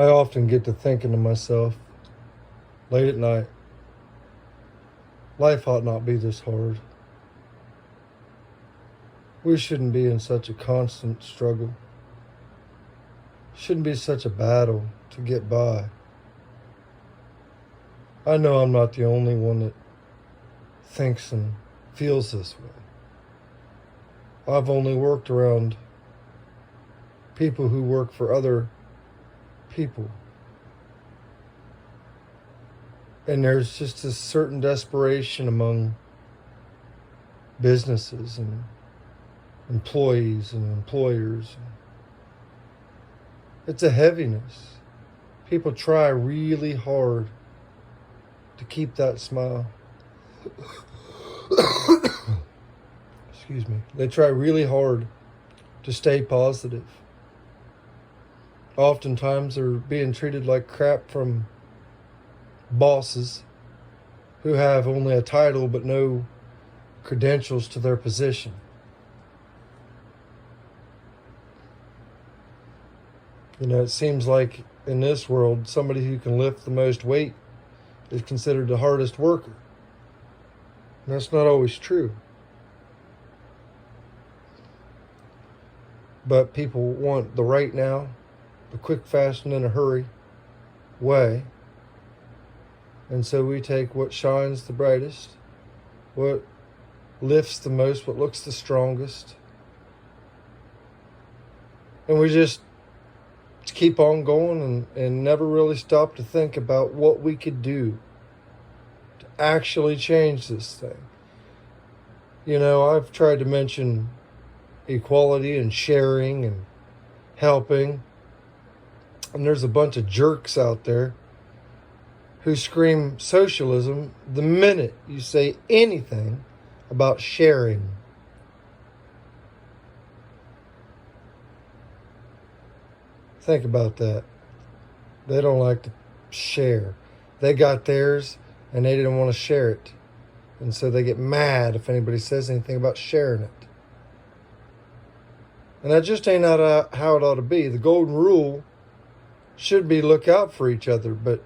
I often get to thinking to myself late at night, life ought not be this hard. We shouldn't be in such a constant struggle. Shouldn't be such a battle to get by. I know I'm not the only one that thinks and feels this way. I've only worked around people who work for other people. And there's just a certain desperation among businesses and employees and employers. It's a heaviness. People try really hard to keep that smile. Excuse me. They try really hard to stay positive. Oftentimes they're being treated like crap from bosses who have only a title but no credentials to their position. You know, it seems like in this world, somebody who can lift the most weight is considered the hardest worker. And that's not always true. But people want the right now, the quick, fast, and in a hurry way. And so we take what shines the brightest, what lifts the most, what looks the strongest. And we just keep on going and never really stop to think about what we could do to actually change this thing. You know, I've tried to mention equality and sharing and helping. And there's a bunch of jerks out there who scream socialism the minute you say anything about sharing. Think about that. They don't like to share. They got theirs and they didn't want to share it. And so they get mad if anybody says anything about sharing it. And that just ain't how it ought to be. The golden rule should be look out for each other, but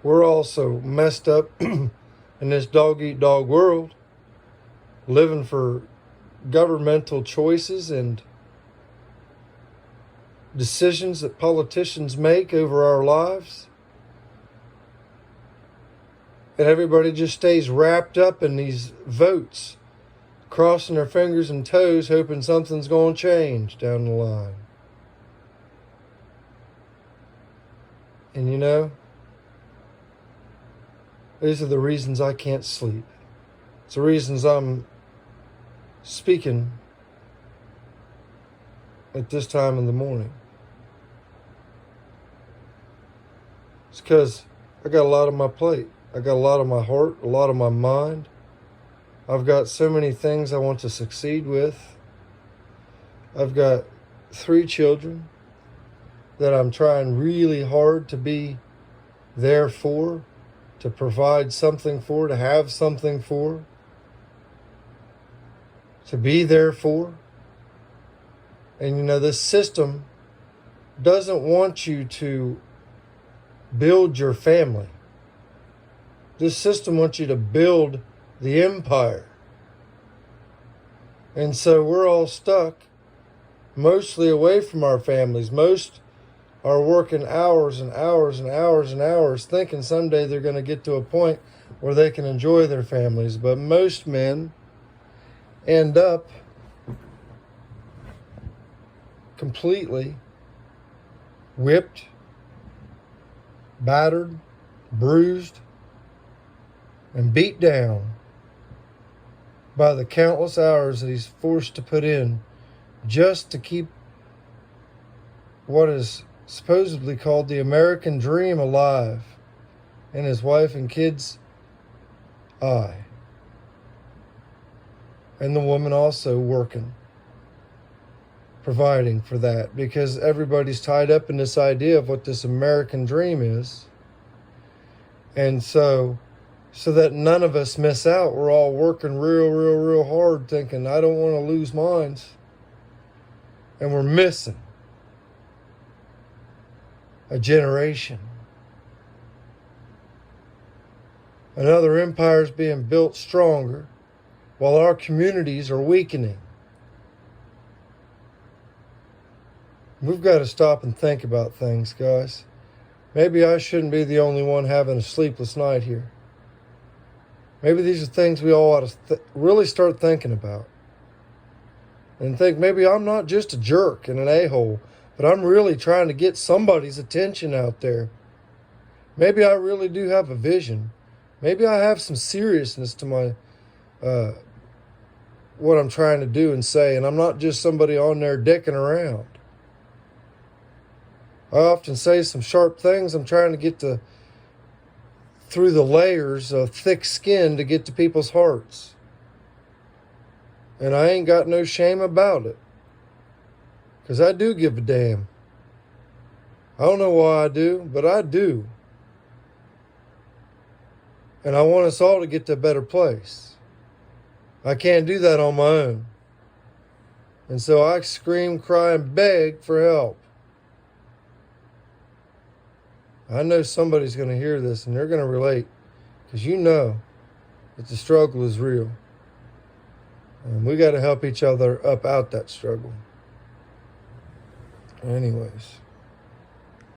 we're all so messed up in this dog-eat-dog world, living for governmental choices and decisions that politicians make over our lives. And everybody just stays wrapped up in these votes, crossing their fingers and toes, hoping something's going to change down the line. And you know, these are the reasons I can't sleep. It's the reasons I'm speaking at this time in the morning. It's because I got a lot on my plate. I got a lot on my heart, a lot on my mind. I've got so many things I want to succeed with. I've got 3 children that I'm trying really hard to be there for, to provide something for, to have something for, to be there for. And you know, this system doesn't want you to build your family. This system wants you to build the empire. And so we're all stuck, mostly away from our families. Most are working hours and hours and hours and hours, thinking someday they're going to get to a point where they can enjoy their families. But most men end up completely whipped, battered, bruised, and beat down by the countless hours that he's forced to put in just to keep what is supposedly called the American dream alive in his wife and kids' eye. And the woman also working, providing for that, because everybody's tied up in this idea of what this American dream is. And so that none of us miss out, we're all working real hard thinking, I don't want to lose mine. And we're missing a generation. Another empire is being built stronger while our communities are weakening. We've got to stop and think about things, guys. Maybe I shouldn't be the only one having a sleepless night here. Maybe these are things we all ought to really start thinking about. And think maybe I'm not just a jerk and an a-hole, but I'm really trying to get somebody's attention out there. Maybe I really do have a vision. Maybe I have some seriousness to my what I'm trying to do and say, and I'm not just somebody on there dicking around. I often say some sharp things. I'm trying to get through the layers of thick skin to get to people's hearts. And I ain't got no shame about it. Because I do give a damn. I don't know why I do, but I do. And I want us all to get to a better place. I can't do that on my own. And so I scream, cry, and beg for help. I know somebody's going to hear this and they're going to relate, because you know that the struggle is real. And we got to help each other up out that struggle. Anyways.